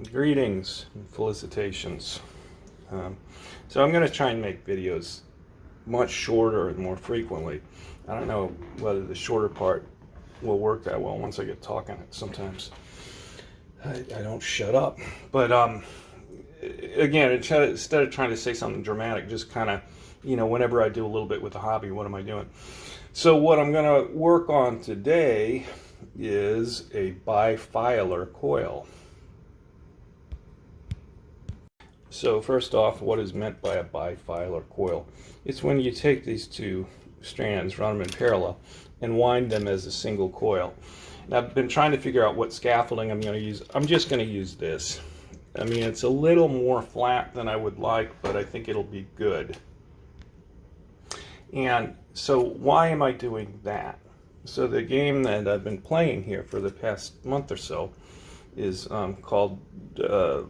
Greetings and felicitations. So I'm going to try and make videos much shorter and more frequently. I don't know whether the shorter part will work that well once I get talking. Sometimes I don't shut up. But again, instead of trying to say something dramatic, just kind of, whenever I do a little bit with the hobby, what am I doing? So what I'm going to work on today is a bifilar coil. So first off, what is meant by a bifilar coil? It's when you take these two strands, run them in parallel, and wind them as a single coil. And I've been trying to figure out what scaffolding I'm going to use. I'm just going to use this. I mean, it's a little more flat than I would like, but I think it'll be good. And so why am I doing that? So the game that I've been playing here for the past month or so is called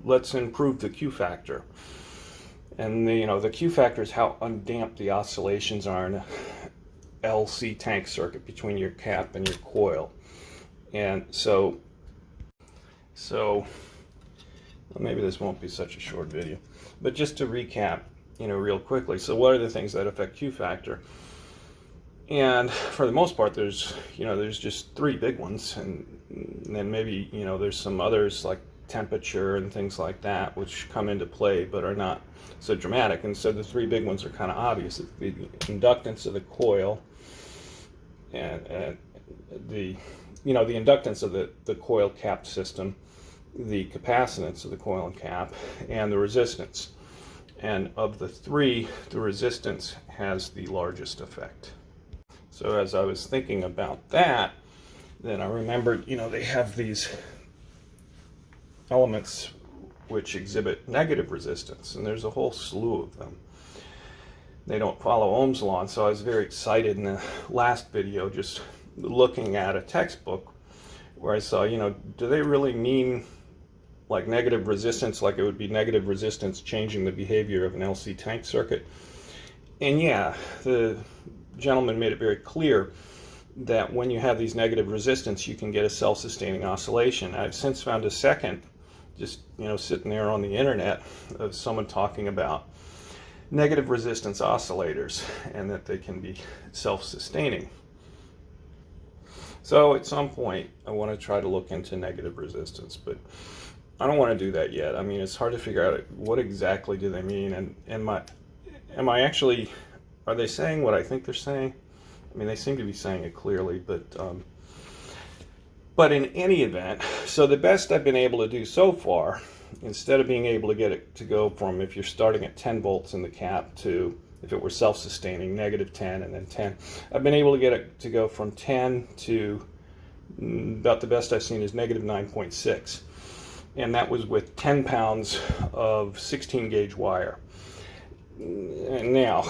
Let's Improve the Q Factor. And the Q Factor is how undamped the oscillations are in a LC tank circuit between your cap and your coil. And so well, maybe this won't be such a short video, but just to recap, real quickly. So what are the things that affect Q Factor? And for the most part, there's just three big ones, and then maybe there's some others like temperature and things like that which come into play but are not so dramatic. And so the three big ones are kind of obvious: the inductance of the coil, and the inductance of the coil cap system, the capacitance of the coil and cap, and the resistance. And of the three, the resistance has the largest effect. So as I was thinking about that, then I remembered, they have these elements which exhibit negative resistance, and there's a whole slew of them. They don't follow Ohm's law, and so I was very excited in the last video just looking at a textbook where I saw, do they really mean like negative resistance, like it would be negative resistance changing the behavior of an LC tank circuit? And yeah, the gentleman made it very clear that when you have these negative resistance, you can get a self-sustaining oscillation. I've since found a second, just sitting there on the internet, of someone talking about negative resistance oscillators and that they can be self-sustaining. So at some point, I want to try to look into negative resistance, but I don't want to do that yet. I mean, it's hard to figure out what exactly do they mean, and am I actually, are they saying what I think they're saying? I mean, they seem to be saying it clearly, but in any event, so the best I've been able to do so far, instead of being able to get it to go from, if you're starting at 10 volts in the cap, to, if it were self-sustaining, negative 10 and then 10, I've been able to get it to go from 10 to about the best I've seen is negative 9.6. And that was with 10 pounds of 16 gauge wire. Now,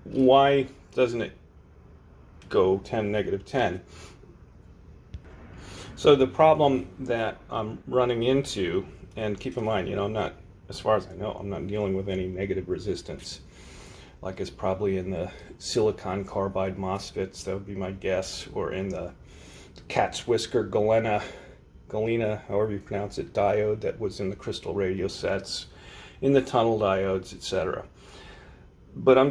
why doesn't it go negative 10? So the problem that I'm running into, and keep in mind, I'm not, as far as I know, I'm not dealing with any negative resistance, like is probably in the silicon carbide MOSFETs, that would be my guess, or in the cat's whisker galena, however you pronounce it, diode that was in the crystal radio sets, in the tunnel diodes, etc. But I'm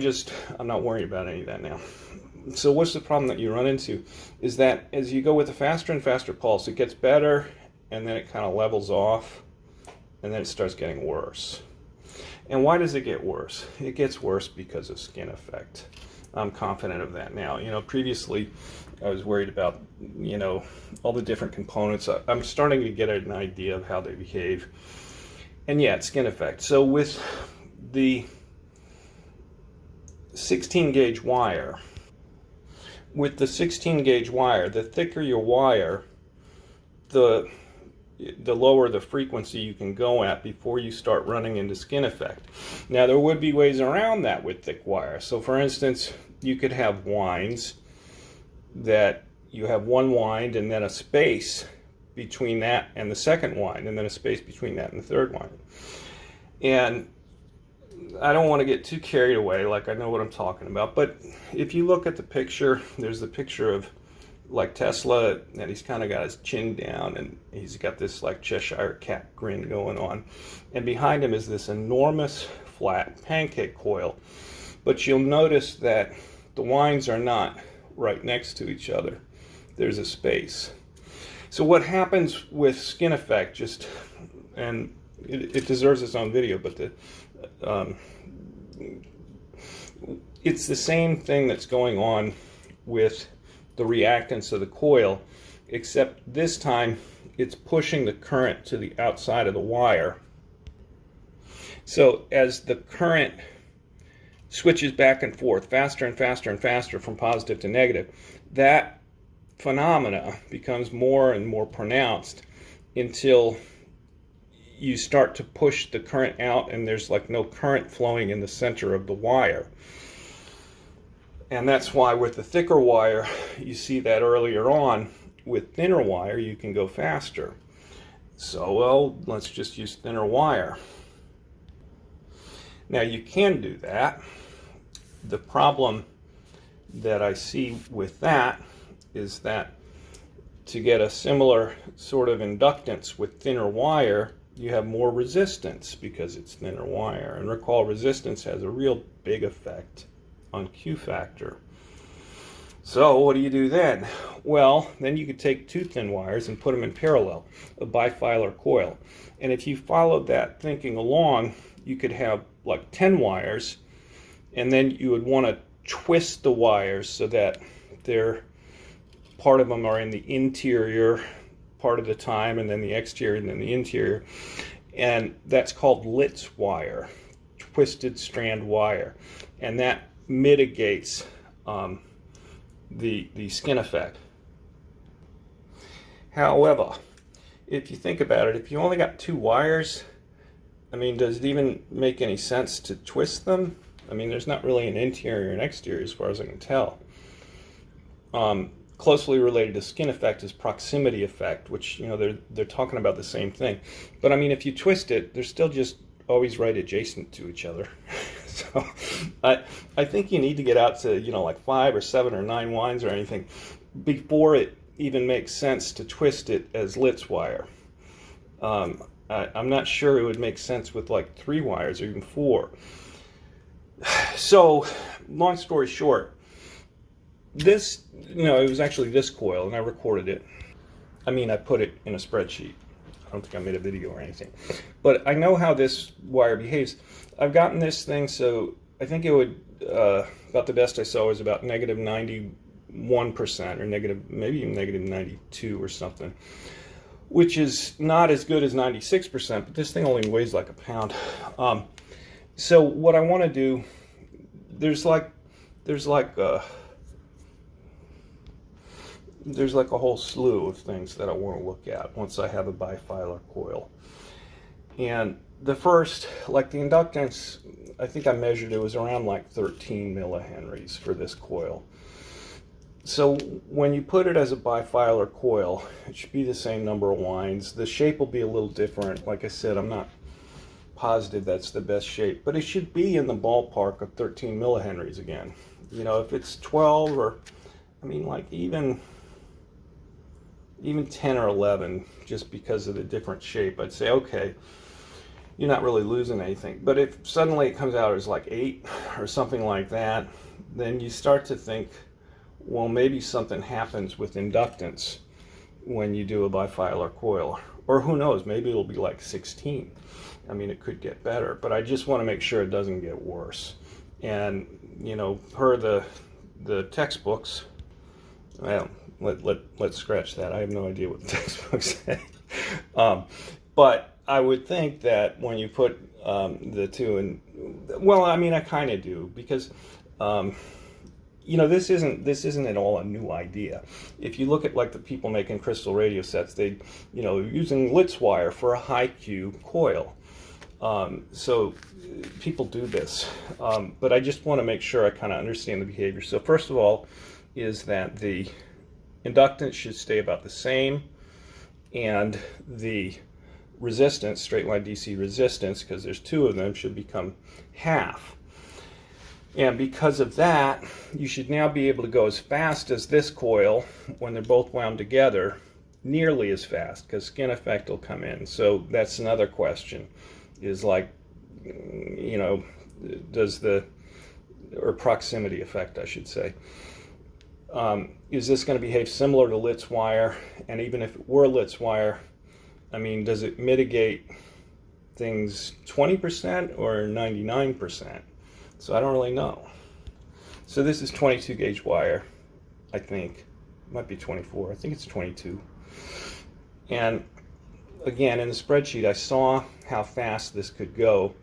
not worried about any of that now. So what's the problem that you run into is that as you go with a faster and faster pulse, it gets better, and then it kind of levels off, and then it starts getting worse. And why does it get worse? It gets worse because of skin effect. I'm confident of that now. Previously I was worried about, all the different components. I'm starting to get an idea of how they behave. And yeah, it's skin effect. So with the 16 gauge wire, the thicker your wire, the lower the frequency you can go at before you start running into skin effect. Now, there would be ways around that with thick wire. So for instance, you could have winds that you have one wind and then a space between that and the second wind, and then a space between that and the third wind. And I don't want to get too carried away, like I know what I'm talking about, but if you look at the picture, there's the picture of like Tesla, and he's kind of got his chin down, and he's got this like Cheshire cat grin going on. And behind him is this enormous flat pancake coil. But you'll notice that the wines are not right next to each other. There's a space. So what happens with skin effect, and it deserves its own video, but it's the same thing that's going on with the reactance of the coil, except this time it's pushing the current to the outside of the wire. So as the current switches back and forth faster and faster and faster from positive to negative, that phenomena becomes more and more pronounced until you start to push the current out and there's like no current flowing in the center of the wire. And that's why with the thicker wire, you see that earlier on. With thinner wire, you can go faster. So, well, let's just use thinner wire. Now, you can do that. The problem that I see with that is that to get a similar sort of inductance with thinner wire, you have more resistance because it's thinner wire. And recall, resistance has a real big effect on Q factor. So what do you do then? Well, then you could take two thin wires and put them in parallel, a bifilar coil. And if you followed that thinking along, you could have like 10 wires, and then you would want to twist the wires so that part of them are in the interior part of the time, and then the exterior, and then the interior. And that's called Litz wire, twisted strand wire. And that mitigates the skin effect. However, if you think about it, if you only got two wires, I mean, does it even make any sense to twist them? I mean, there's not really an interior and exterior as far as I can tell. Closely related to skin effect is proximity effect, which, you know, they're talking about the same thing. But I mean, if you twist it, they're still just always right adjacent to each other. So I think you need to get out to, you know, like 5 or 7 or 9 wines or anything before it even makes sense to twist it as Litz wire. I'm not sure it would make sense with like 3 wires or even 4. So, long story short, this, you know, it was actually this coil, and I recorded it. I mean, I put it in a spreadsheet. I don't think I made a video or anything. But I know how this wire behaves. I've gotten this thing, so I think it would, about the best I saw was about negative 91% or maybe even negative 92 or something, which is not as good as 96%, but this thing only weighs like a pound. So what I want to do, there's like a whole slew of things that I want to look at once I have a bifilar coil. And the first, like the inductance, I think I measured it was around like 13 millihenries for this coil. So when you put it as a bifilar coil, it should be the same number of wines. The shape will be a little different. Like I said, I'm not positive that's the best shape, but it should be in the ballpark of 13 millihenries again. You know, if it's 12 or, I mean, like even 10 or 11, just because of the different shape, I'd say, okay, you're not really losing anything. But if suddenly it comes out as like 8 or something like that, then you start to think, well, maybe something happens with inductance when you do a bifilar coil. Or who knows, maybe it'll be like 16. I mean, it could get better, but I just want to make sure it doesn't get worse. And, you know, per the textbooks, well, let's scratch that. I have no idea what the textbooks say. But I would think that when you put the two in, well, I mean, I kind of do, because you know, this isn't at all a new idea. If you look at like the people making crystal radio sets, they, you know, using Litz wire for a high Q coil. So people do this, but I just want to make sure I kind of understand the behavior. So first of all, is that the inductance should stay about the same, and the resistance, straight line DC resistance, because there's two of them, should become half. And because of that, you should now be able to go as fast as this coil when they're both wound together, nearly as fast, because skin effect will come in. So that's another question, is like, you know, does the, or proximity effect, I should say. Is this going to behave similar to Litz wire? And even if it were Litz wire, I mean, does it mitigate things 20% or 99%? So I don't really know. So this is 22 gauge wire, I think. It might be 24. I think it's 22. And again, in the spreadsheet, I saw how fast this could go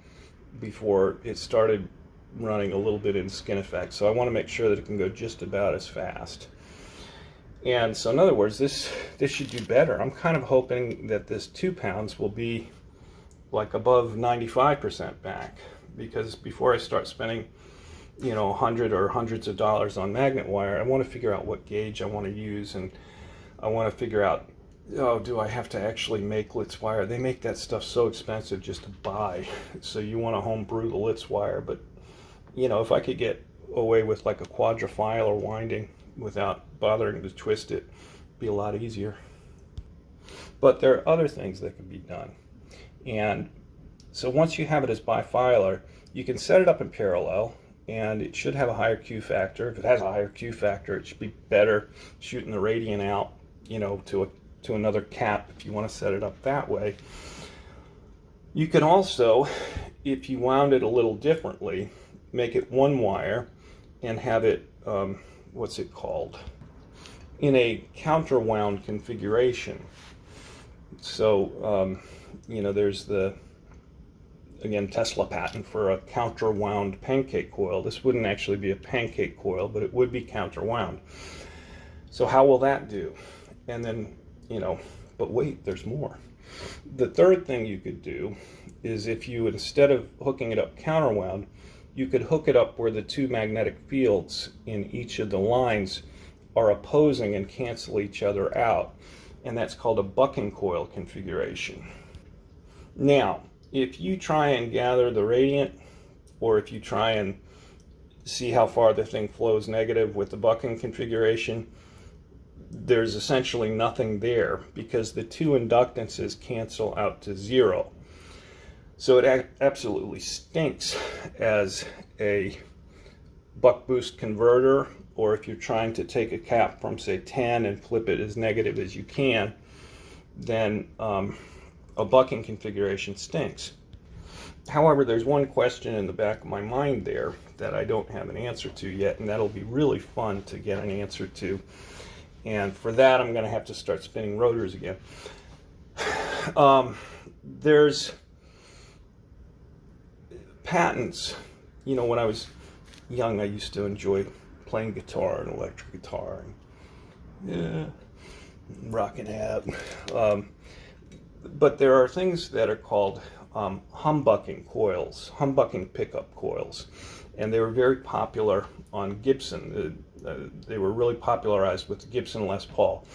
before it started running a little bit in skin effect. So I want to make sure that it can go just about as fast. And so in other words, this should do better. I'm kind of hoping that this 2 pounds will be like above 95% back, because before I start spending, you know, $100 or hundreds of dollars on magnet wire, I want to figure out what gauge I want to use, and I want to figure out, oh, do I have to actually make Litz wire? They make that stuff so expensive just to buy, so you want to home brew the Litz wire. But you know, if I could get away with like a quadrifilar winding without bothering to twist it, it'd be a lot easier. But there are other things that can be done. And so once you have it as bifilar, you can set it up in parallel, and it should have a higher Q factor. If it has a higher Q factor, it should be better shooting the radiant out, you know, to another cap if you want to set it up that way. You can also, if you wound it a little differently, make it one wire and have it, what's it called, in a counter wound configuration. So, you know, there's the, again, Tesla patent for a counter wound pancake coil. This wouldn't actually be a pancake coil, but it would be counter wound. So how will that do? And then, you know, but wait, there's more. The third thing you could do is, if you, instead of hooking it up counter wound, you could hook it up where the two magnetic fields in each of the lines are opposing and cancel each other out. And that's called a bucking coil configuration. Now, if you try and gather the radiant, or if you try and see how far the thing flows negative with the bucking configuration, there's essentially nothing there, because the two inductances cancel out to zero. So it absolutely stinks as a buck boost converter, or if you're trying to take a cap from, say, 10 and flip it as negative as you can, then a bucking configuration stinks. However, there's one question in the back of my mind there that I don't have an answer to yet, and that'll be really fun to get an answer to. And for that, I'm going to have to start spinning rotors again. There's patents. You know, when I was young, I used to enjoy playing guitar and electric guitar and rocking out. But there are things that are called humbucking coils, humbucking pickup coils, and they were very popular on Gibson. They were really popularized with the Gibson Les Paul,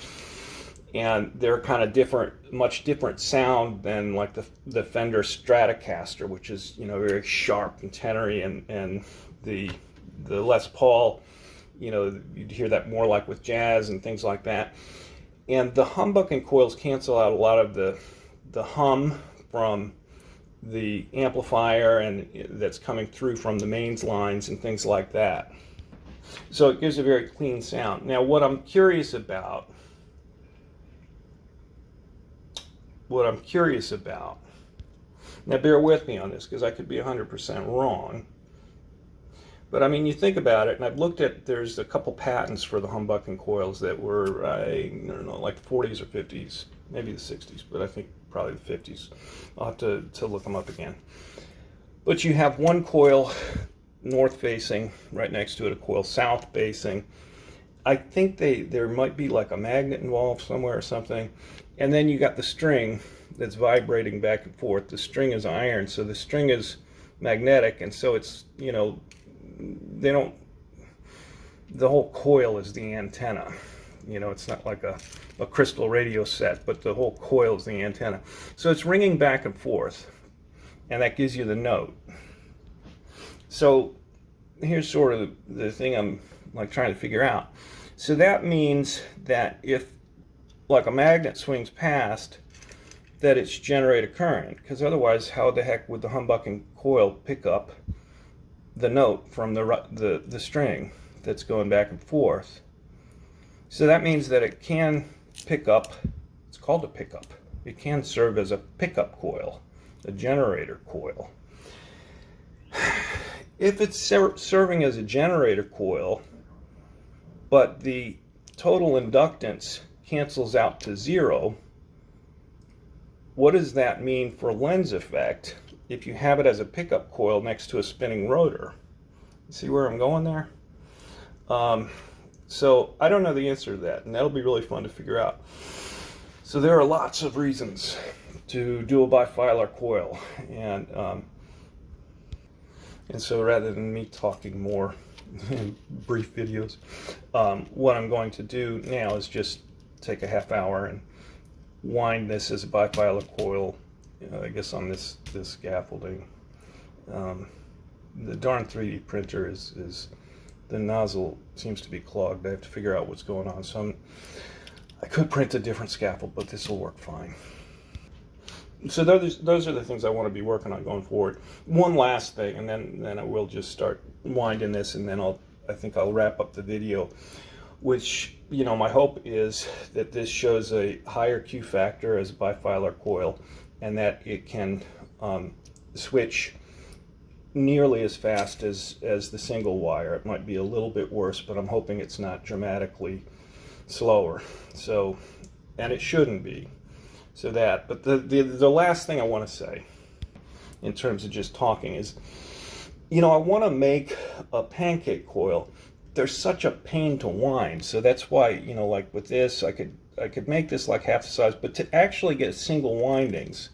and they're kind of different, much different sound than like the Fender Stratocaster, which is, you know, very sharp and tenory, and the Les Paul, you know, you'd hear that more like with jazz and things like that. And the humbucking coils cancel out a lot of the hum from the amplifier and that's coming through from the mains lines and things like that. So it gives a very clean sound. Now, what I'm curious about, now bear with me on this because I could be 100% wrong, but I mean, you think about it, and I've looked at, there's a couple patents for the humbucking coils that were, I don't know, like 40s or 50s, maybe the 60s, but I think probably the 50s. I'll have to look them up again. But you have one coil north facing, right next to it a coil south facing. I think there might be like a magnet involved somewhere or something. And then you got the string that's vibrating back and forth. The string is iron, so the string is magnetic, and so it's, you know, the whole coil is the antenna. You know, it's not like a crystal radio set, but the whole coil is the antenna. So it's ringing back and forth, and that gives you the note. So here's sort of the thing I'm like trying to figure out. So that means that if like a magnet swings past, that it's generate a current, because otherwise how the heck would the humbucking coil pick up the note from the string that's going back and forth? So that means that it can pick up, it's called a pickup. It can serve as a pickup coil, a generator coil. If it's serving as a generator coil, but the total inductance cancels out to 0, what does that mean for lens effect if you have it as a pickup coil next to a spinning rotor? See where I'm going there? So I don't know the answer to that, and that'll be really fun to figure out. So there are lots of reasons to do a bifilar coil, and so rather than me talking more in brief videos, what I'm going to do now is just take a half hour and wind this as a bifilar coil, I guess on this scaffolding. The darn 3D printer is the nozzle seems to be clogged. I have to figure out what's going on. So I could print a different scaffold, but this will work fine. So those are the things I want to be working on going forward. One last thing, and then I will just start winding this, and then I think I'll wrap up the video. Which, you know, my hope is that this shows a higher Q factor as a bifilar coil, and that it can switch nearly as fast as the single wire. It might be a little bit worse, but I'm hoping it's not dramatically slower. So, and it shouldn't be. So that, but the last thing I want to say in terms of just talking is, you know, I want to make a pancake coil. They're such a pain to wind, so that's why, you know, like with this, I could make this like half the size, but to actually get single windings,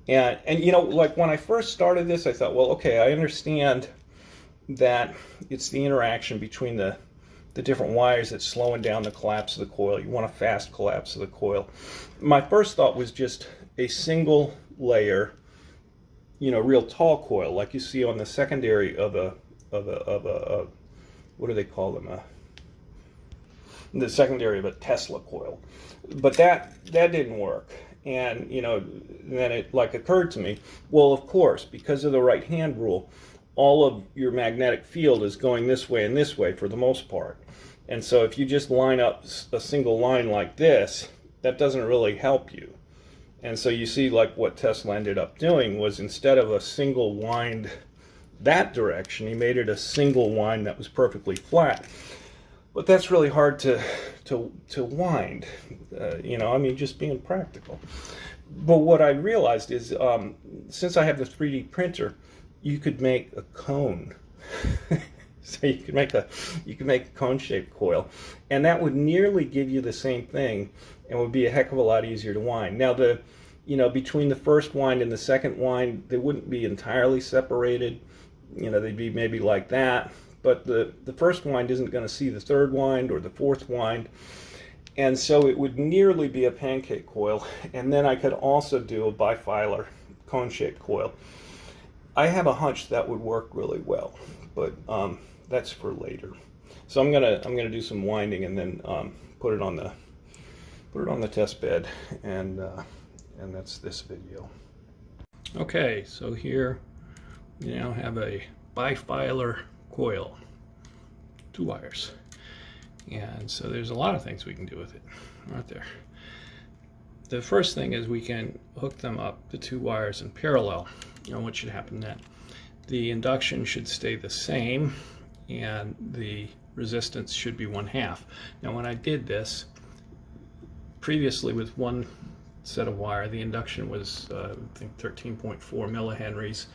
and you know, like when I first started this, I thought, well, okay, I understand that it's the interaction between the different wires that's slowing down the collapse of the coil. You want a fast collapse of the coil. My first thought was just a single layer, you know, real tall coil, like you see on the secondary of a what do they call them? The secondary of a Tesla coil. But that didn't work. And, you know, then it like occurred to me, well, of course, because of the right hand rule, all of your magnetic field is going this way and this way for the most part. And so if you just line up a single line like this, that doesn't really help you. And so you see, like what Tesla ended up doing was, instead of a single wind that direction, he made it a single wind that was perfectly flat. But that's really hard to wind, you know, I mean, just being practical. But what I realized is, since I have the 3D printer, you could make a cone. So you could make a cone-shaped coil, and that would nearly give you the same thing, and would be a heck of a lot easier to wind. Now, you know, between the first wind and the second wind, they wouldn't be entirely separated. You know, they'd be maybe like that, but the first wind isn't going to see the third wind or the fourth wind, and so it would nearly be a pancake coil. And then I could also do a bifilar cone-shaped coil. I have a hunch that would work really well, but that's for later. So I'm gonna do some winding and then put it on the test bed, and that's this video. Okay, so here we now have a bifilar coil, 2 wires, and so there's a lot of things we can do with it, right there. The first thing is we can hook them up, the 2 wires, in parallel. You know, what should happen then? The induction should stay the same, and the resistance should be 1/2. Now, when I did this previously with one set of wire, the induction was I think 13.4 millihenries,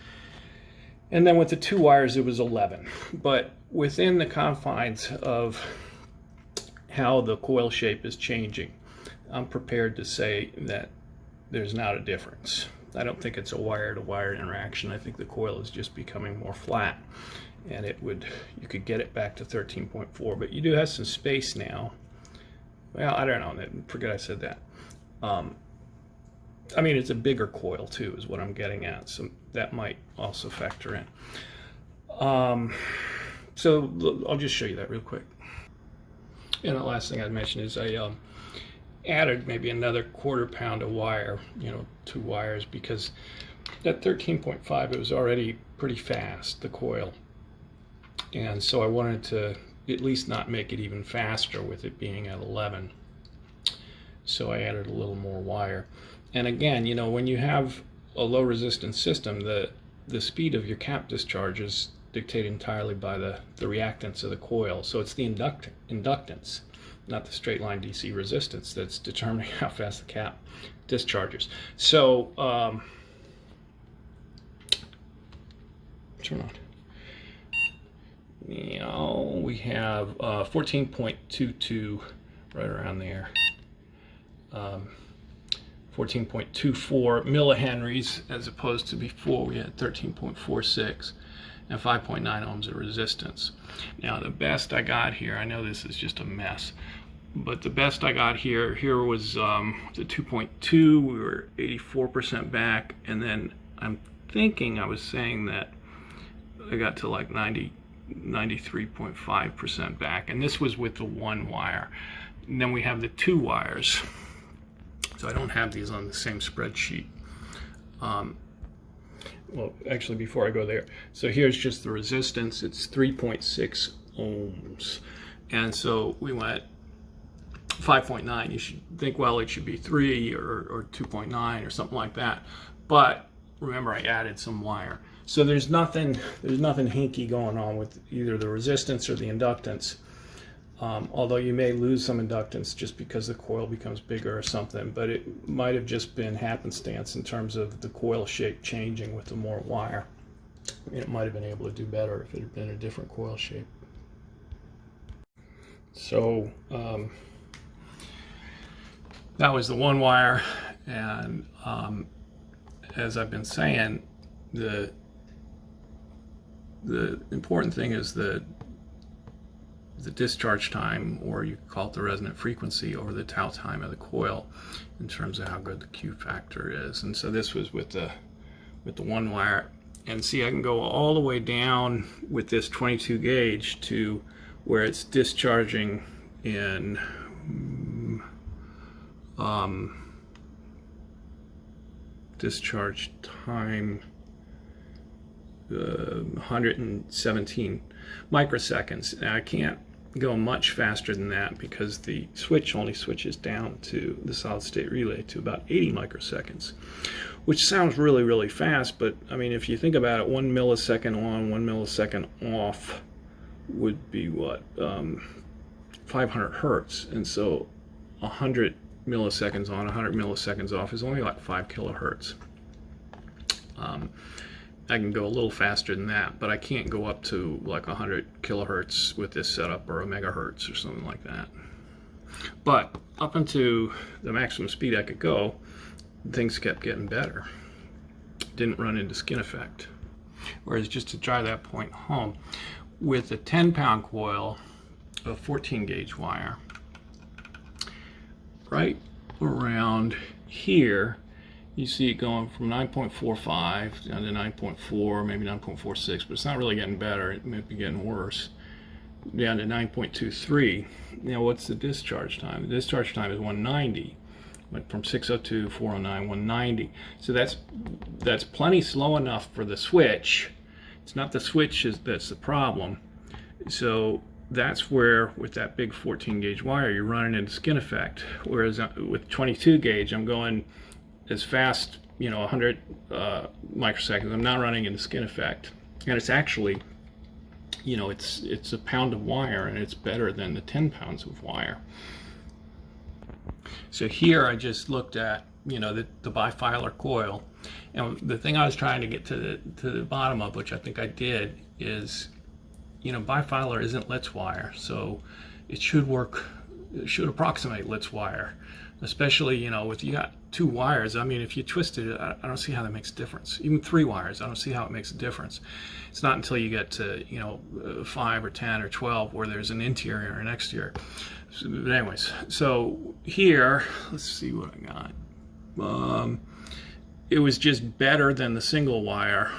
and then with the 2 wires it was 11. But within the confines of how the coil shape is changing, I'm prepared to say that there's not a difference. I don't think it's a wire-to-wire interaction. I think the coil is just becoming more flat, and you could get it back to 13.4, but you do have some space now. Well, I don't know, forget I said that. I mean, it's a bigger coil too, is what I'm getting at, so that might also factor in. So I'll just show you that real quick. And the last thing I'd mention is I added maybe another 1/4 pound of wire, 2 wires, because at 13.5 it was already pretty fast, the coil. And so I wanted to at least not make it even faster with it being at 11. So I added a little more wire. And again, when you have a low resistance system, the speed of your cap discharge is dictated entirely by the reactance of the coil. So it's the inductance, not the straight line DC resistance, that's determining how fast the cap discharges. So turn on. We have 14.22 right around there. 14.24 millihenries, as opposed to before we had 13.46, and 5.9 ohms of resistance. Now the best I got here, I know this is just a mess, but the best I got here was the 2.2. We were 84% back, and then I'm thinking I was saying that I got to like 93.5% back, and this was with the 1 wire. And then we have the 2 wires. So I don't have these on the same spreadsheet. Well, actually, before I go there, so here's just the resistance. It's 3.6 ohms. And so we went 5.9. You should think, well, it should be 3 or 2.9 or something like that. But remember, I added some wire. So there's nothing hinky going on with either the resistance or the inductance. Although you may lose some inductance just because the coil becomes bigger or something, but it might have just been happenstance in terms of the coil shape changing with the more wire. I mean, it might have been able to do better if it had been a different coil shape. So that was the 1 wire, and as I've been saying, the important thing is the discharge time, or you call it the resonant frequency, over the tau time of the coil, in terms of how good the Q factor is. And so this was with the 1 wire, and see, I can go all the way down with this 22 gauge to where it's discharging in discharge time 117 microseconds. Now I can't go much faster than that because the switch only switches down to the solid state relay to about 80 microseconds, which sounds really, really fast, but I mean, if you think about it, 1 millisecond on, 1 millisecond off would be what, 500 hertz, and so 100 milliseconds on, 100 milliseconds off is only like 5 kilohertz. I can go a little faster than that, but I can't go up to like 100 kilohertz with this setup, or a megahertz or something like that. But up into the maximum speed I could go, things kept getting better. Didn't run into skin effect. Whereas, just to drive that point home, with a 10-pound coil of 14 gauge wire, right around here, you see it going from 9.45 down to 9.4, maybe 9.46, but it's not really getting better. It might be getting worse. Down to 9.23. Now, what's the discharge time? The discharge time is 190. Went from 602, 409, 190. So that's plenty slow enough for the switch. It's not the switch that's the problem. So that's where, with that big 14 gauge wire, you're running into skin effect. Whereas with 22 gauge, I'm going as fast, 100 microseconds. I'm not running into skin effect, and it's actually, it's a pound of wire, and it's better than the 10 pounds of wire. So here I just looked at, the Bifilar coil, and the thing I was trying to get to the bottom of, which I think I did, is, Bifilar isn't Litz wire, so it should work. It should approximate Litz wire, especially, if you got 2 wires. I mean, if you twist it, I don't see how that makes a difference. Even 3 wires, I don't see how it makes a difference. It's not until you get to, 5 or 10 or 12 where there's an interior and an exterior. So, but anyways, so here, let's see what I got. It was just better than the single wire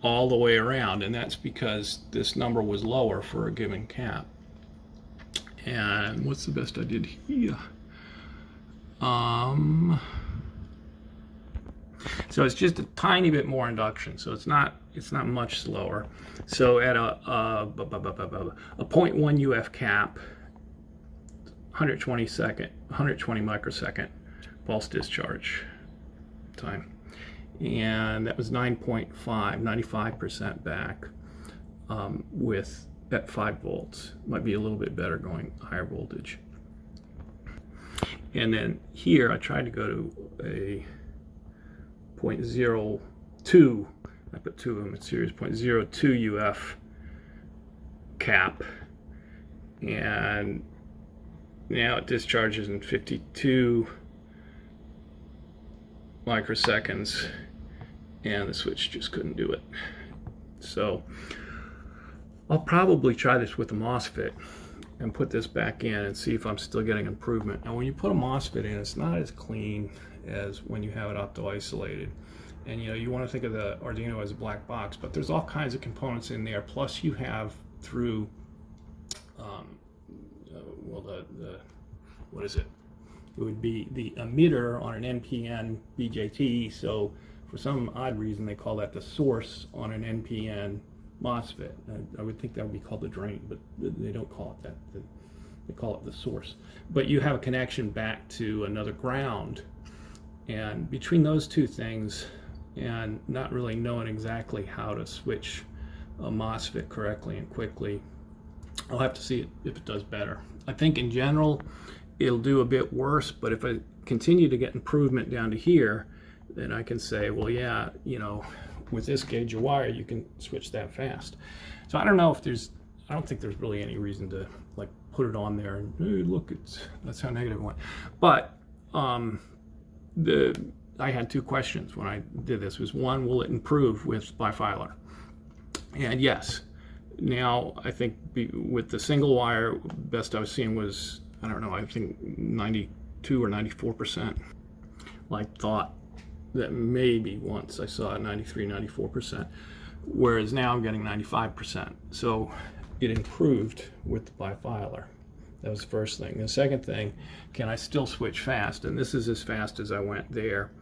all the way around, and that's because this number was lower for a given cap. And what's the best I did here? So it's just a tiny bit more induction, so it's not much slower. So at a 0.1 UF cap, 120 microsecond pulse discharge time, and that was 9.5, 95% back, with at 5 volts. Might be a little bit better going higher voltage. And then here I tried to go to a 0.02, I put 2 of them in series, 0.02 UF cap, and now it discharges in 52 microseconds, and the switch just couldn't do it. So I'll probably try this with a MOSFET and put this back in and see if I'm still getting improvement. And when you put a MOSFET in, it's not as clean as when you have it opto-isolated. And you want to think of the Arduino as a black box, but there's all kinds of components in there. Plus you have through, what is it? It would be the emitter on an NPN BJT. So for some odd reason, they call that the source on an NPN MOSFET. I would think that would be called the drain, but they don't call it that. They call it the source. But you have a connection back to another ground. And between those two things, and not really knowing exactly how to switch a MOSFET correctly and quickly, I'll have to see if it does better. I think in general, it'll do a bit worse, but if I continue to get improvement down to here, then I can say, well, yeah, with this gauge of wire, you can switch that fast. So I don't know if I don't think there's really any reason to like put it on there and, hey, look, that's how negative it went. But I had 2 questions when I did this. Was one, will it improve with Bifilar? And yes. Now I think with the single wire, best I was seeing was, I don't know, I think 92 or 94%. Like thought that maybe once I saw 93, 94%, whereas now I'm getting 95%. So it improved with the Bifilar. That was the first thing. The second thing, can I still switch fast? And this is as fast as I went there.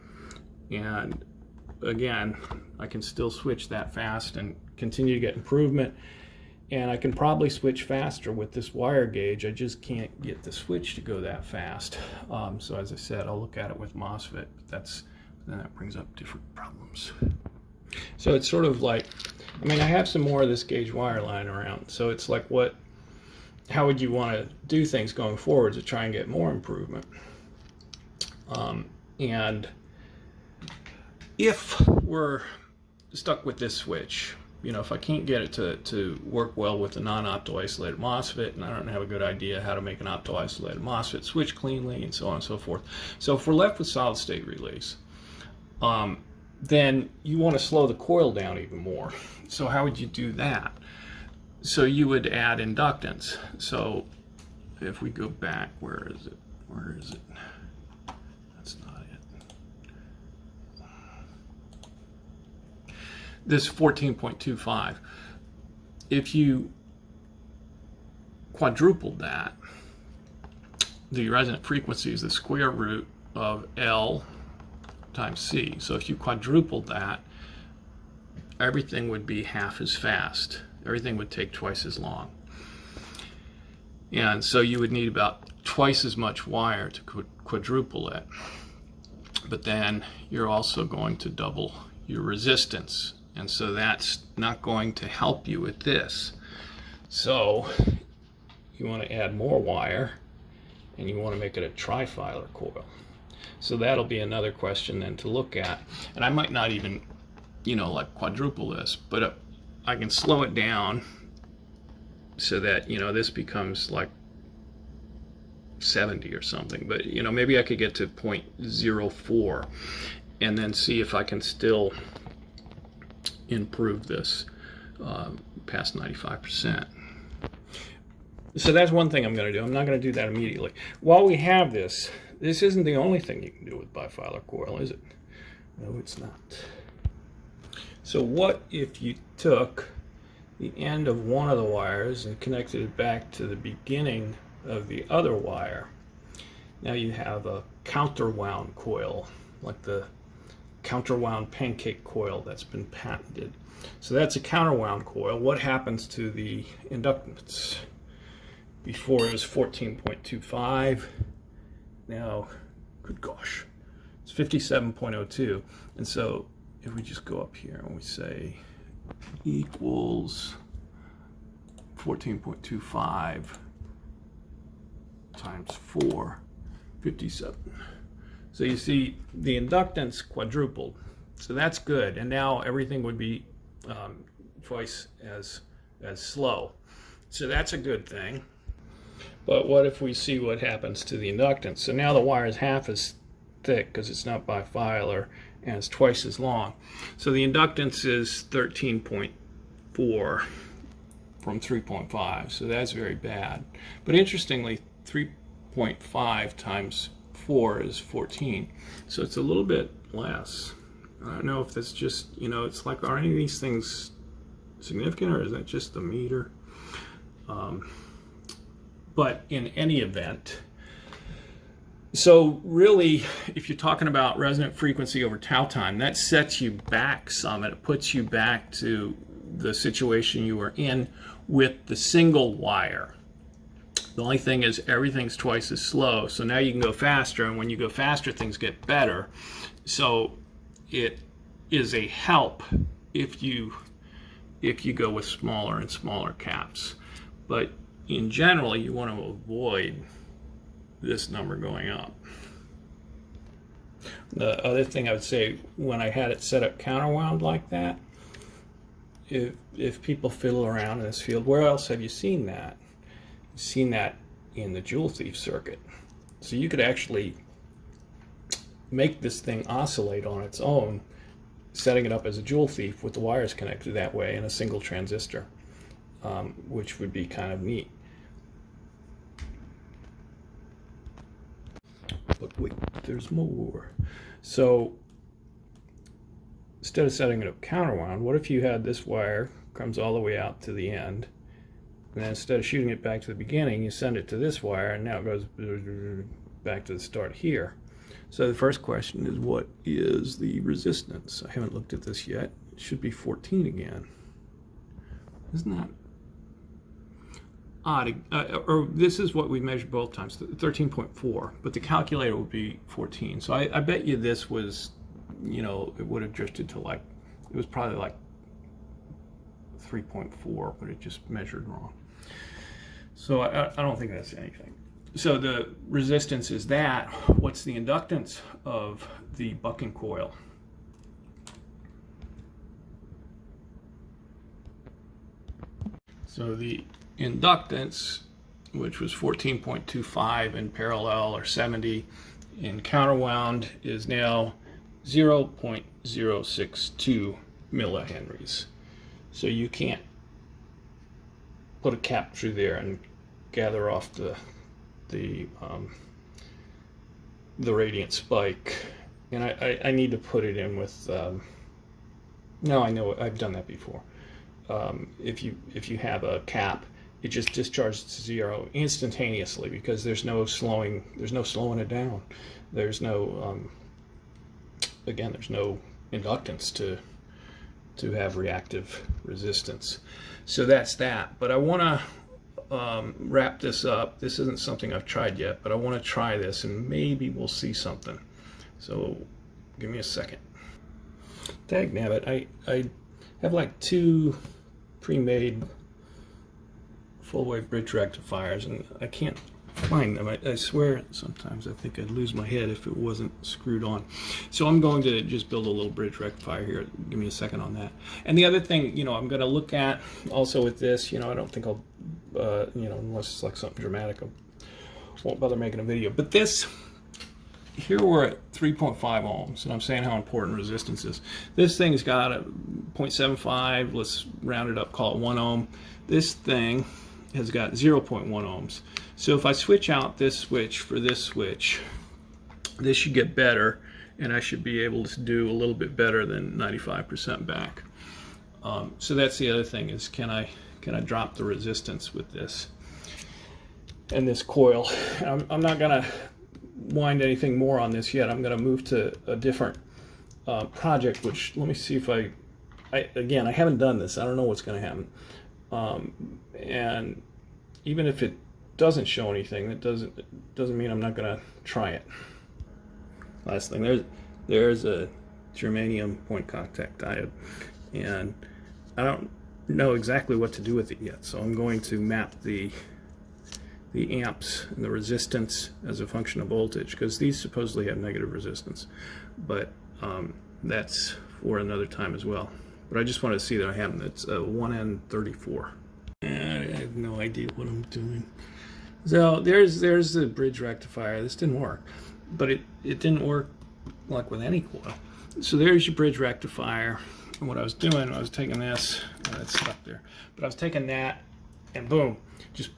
And again, I can still switch that fast and continue to get improvement. And I can probably switch faster with this wire gauge. I just can't get the switch to go that fast. So as I said, I'll look at it with MOSFET, but then that brings up different problems. So it's sort of like, I have some more of this gauge wire lying around. So it's like, how would you want to do things going forward to try and get more improvement? And if we're stuck with this switch, if I can't get it to work well with a non-opto-isolated MOSFET, and I don't have a good idea how to make an opto-isolated MOSFET switch cleanly, and so on and so forth. So if we're left with solid-state relays, then you want to slow the coil down even more. So how would you do that? So you would add inductance. So if we go back, where is it? That's not it. This 14.25. If you quadrupled that, the resonant frequency is the square root of L times C. So if you quadrupled that, everything would be half as fast. Everything would take twice as long. And so you would need about twice as much wire to quadruple it. But then you're also going to double your resistance. And so that's not going to help you with this. So you want to add more wire, and you want to make it a trifilar coil. So that'll be another question then to look at. And I might not even, like quadruple this, but I can slow it down so that, this becomes like 70 or something. But, maybe I could get to 0.04 and then see if I can still improve this past 95%. So that's one thing I'm going to do. I'm not going to do that immediately. While we have this isn't the only thing you can do with Bifilar Coil, is it? No, it's not. So what if you took the end of one of the wires and connected it back to the beginning of the other wire? Now you have a counterwound coil, like the counterwound pancake coil that's been patented. So that's a counterwound coil. What happens to the inductance? Before it was 14.25. Now, good gosh, it's 57.02. And so if we just go up here and we say equals 14.25 times 4, 57. So you see the inductance quadrupled. So that's good. And now everything would be twice as slow. So that's a good thing. But what if we see what happens to the inductance? So now the wire is half as thick because it's not bifilar, and it's twice as long. So the inductance is 13.4 from 3.5. So that's very bad. But interestingly, 3.5 times 4 is 14. So it's a little bit less. I don't know if that's just, it's like, are any of these things significant, or is that just the meter? But in any event, so really, if you're talking about resonant frequency over tau time, that sets you back some, and it puts you back to the situation you were in with the single wire. The only thing is everything's twice as slow, so now you can go faster, and when you go faster, things get better. So it is a help if you go with smaller and smaller caps. But in general, you want to avoid this number going up. The other thing I would say, when I had it set up counterwound like that, if people fiddle around in this field, where else have you seen that? You've seen that in the jewel thief circuit. So you could actually make this thing oscillate on its own, setting it up as a jewel thief with the wires connected that way in a single transistor, which would be kind of neat. But wait, there's more. So instead of setting it up counterwound, what if you had this wire comes all the way out to the end, and then instead of shooting it back to the beginning, you send it to this wire, and now it goes back to the start here. So the first question is, what is the resistance? I haven't looked at this yet. It should be 14 again. Isn't that odd? Or this is what we measured both times, 13.4, but the calculator would be 14. So I bet you this was, it would have drifted to like, it was probably like 3.4, but it just measured wrong. So I don't think that's anything. So the resistance is that. What's the inductance of the bucking coil? So the inductance, which was 14.25 in parallel or 70 in counterwound, is now 0.062 millihenries. So you can't put a cap through there and gather off the radiant spike. And I need to put it in with, no, I know, I've done that before. If you have a cap, it just discharges to zero instantaneously because there's no slowing it down. There's no, again, there's no inductance to have reactive resistance. So that's that. But I want to wrap this up. This isn't something I've tried yet, but I want to try this and maybe we'll see something. So give me a second. Dagnabbit, I have like 2 pre-made full-wave bridge rectifiers, and I can't find them. I swear sometimes I think I'd lose my head if it wasn't screwed on. So I'm going to just build a little bridge rectifier here. Give me a second on that. And the other thing, I'm going to look at also with this, I don't think I'll, unless it's like something dramatic, I won't bother making a video. But this, here we're at 3.5 ohms, and I'm saying how important resistance is. This thing's got a 0.75, let's round it up, call it 1 ohm. This thing has got 0.1 ohms. So if I switch out this switch for this switch, this should get better, and I should be able to do a little bit better than 95% back. So that's the other thing, is can I drop the resistance with this and this coil. I'm not going to wind anything more on this yet. I'm going to move to a different project, which, let me see if I haven't done this. I don't know what's going to happen. And even if it doesn't show anything, that doesn't mean I'm not going to try it. Last thing, there's a germanium point contact diode, and I don't know exactly what to do with it yet, so I'm going to map the amps and the resistance as a function of voltage, because these supposedly have negative resistance, but that's for another time as well. But I just wanted to see that I have them. It's a 1N34. I have no idea what I'm doing. So there's the bridge rectifier. This didn't work, but it didn't work like with any coil. So there's your bridge rectifier. And what I was doing, I was taking this, it's stuck there, but I was taking that, and boom, just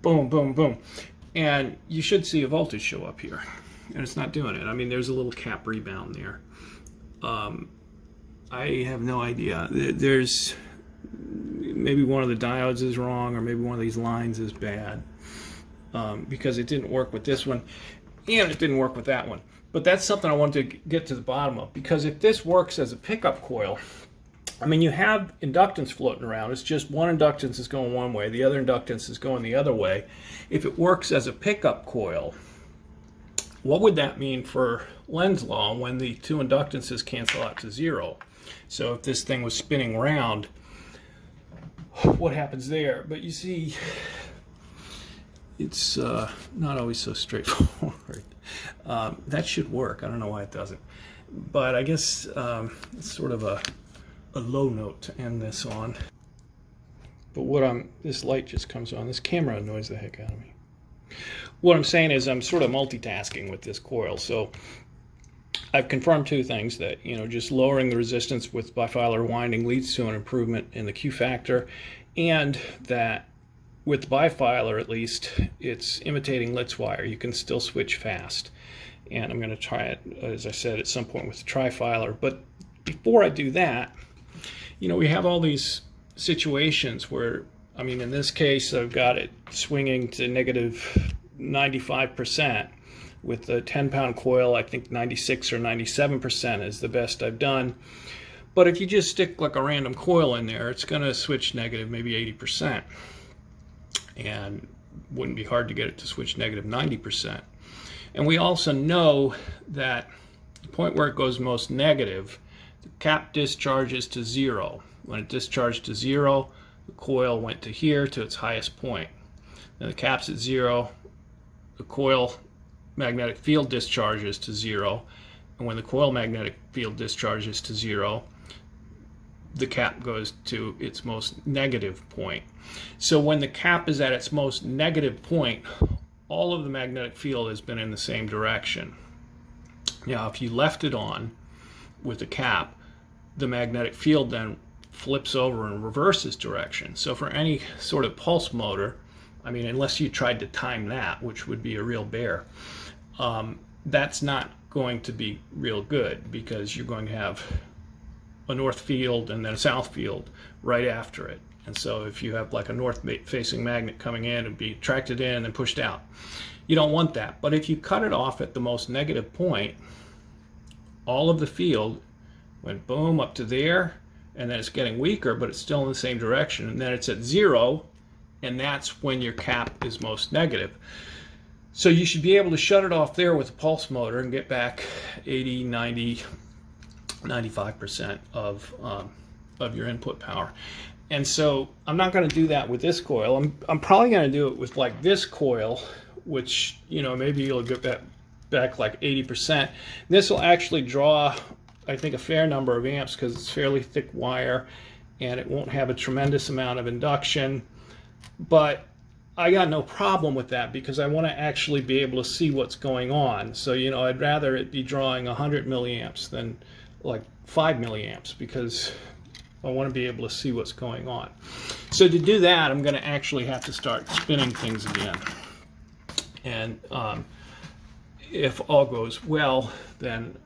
boom, boom, boom. And you should see a voltage show up here, and it's not doing it. I mean, there's a little cap rebound there. I have no idea. There's maybe one of the diodes is wrong, or maybe one of these lines is bad, because it didn't work with this one, and it didn't work with that one. But that's something I wanted to get to the bottom of, because if this works as a pickup coil, I mean, you have inductance floating around. It's just one inductance is going one way, the other inductance is going the other way. If it works as a pickup coil, what would that mean for Lenz's law when the two inductances cancel out to zero? So if this thing was spinning around, what happens there? But you see, it's not always so straightforward. That should work. I don't know why it doesn't. But I guess it's sort of a low note to end this on. But this light just comes on. This camera annoys the heck out of me. What I'm saying is I'm sort of multitasking with this coil. So I've confirmed two things: that, just lowering the resistance with bifilar winding leads to an improvement in the Q factor, and that with bifilar, at least, it's imitating Litz wire. You can still switch fast. And I'm going to try it, as I said, at some point with the trifilar. But before I do that, we have all these situations where, I mean, in this case, I've got it swinging to negative 95%. With the 10-pound coil, I think 96 or 97% is the best I've done. But if you just stick like a random coil in there, it's going to switch negative maybe 80%. And wouldn't be hard to get it to switch negative 90%. And we also know that the point where it goes most negative, the cap discharges to zero. When it discharged to zero, the coil went to here, to its highest point. Now the cap's at zero, the coil magnetic field discharges to zero, and when the coil magnetic field discharges to zero, the cap goes to its most negative point. So when the cap is at its most negative point, all of the magnetic field has been in the same direction. Now, if you left it on with the cap, the magnetic field then flips over and reverses direction. So for any sort of pulse motor, I mean, unless you tried to time that, which would be a real bear, that's not going to be real good, because you're going to have a north field and then a south field right after it. And so if you have like a north-facing magnet coming in, and be attracted in and then pushed out. You don't want that. But if you cut it off at the most negative point, all of the field went boom up to there, and then it's getting weaker, but it's still in the same direction. And then it's at zero, and that's when your cap is most negative. So you should be able to shut it off there with a pulse motor and get back 80, 90, 95% of your input power. And so I'm not going to do that with this coil. I'm probably going to do it with like this coil, which, maybe you'll get back like 80%. This will actually draw, I think, a fair number of amps, because it's fairly thick wire and it won't have a tremendous amount of induction. But I got no problem with that, because I want to actually be able to see what's going on. So, I'd rather it be drawing 100 milliamps than like 5 milliamps, because I want to be able to see what's going on. So to do that, I'm going to actually have to start spinning things again. And if all goes well, then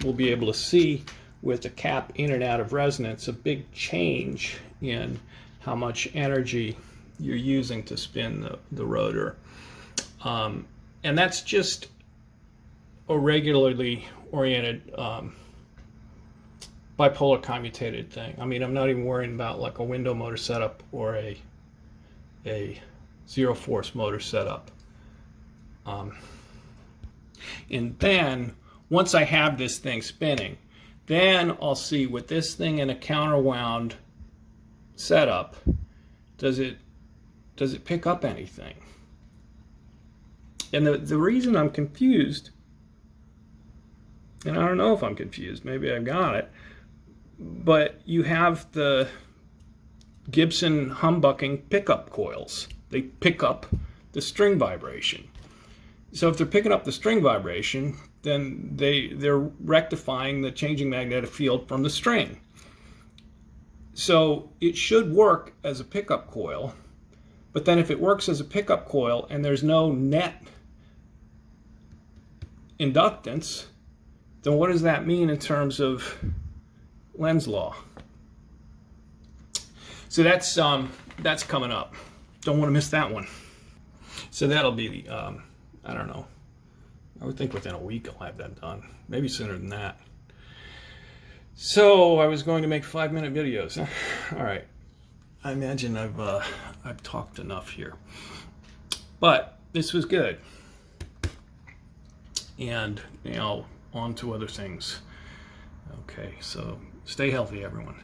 we'll be able to see with the cap in and out of resonance a big change in how much energy you're using to spin the rotor. And that's just a regularly oriented bipolar commutated thing. I mean, I'm not even worrying about like a window motor setup or a zero force motor setup. And then once I have this thing spinning, then I'll see with this thing in a counterwound setup, does it pick up anything? And the reason I'm confused, and I don't know if I'm confused, maybe I've got it, but you have the Gibson humbucking pickup coils. They pick up the string vibration. So if they're picking up the string vibration, then they're rectifying the changing magnetic field from the string. So it should work as a pickup coil, but then if it works as a pickup coil and there's no net inductance, then what does that mean in terms of Lenz's law? So that's coming up. Don't want to miss that one. So that'll be the, I don't know, I would think within a week I'll have that done. Maybe sooner than that. So I was going to make 5-minute videos. All right. I imagine I've talked enough here. But this was good. And now on to other things. Okay, so stay healthy, everyone.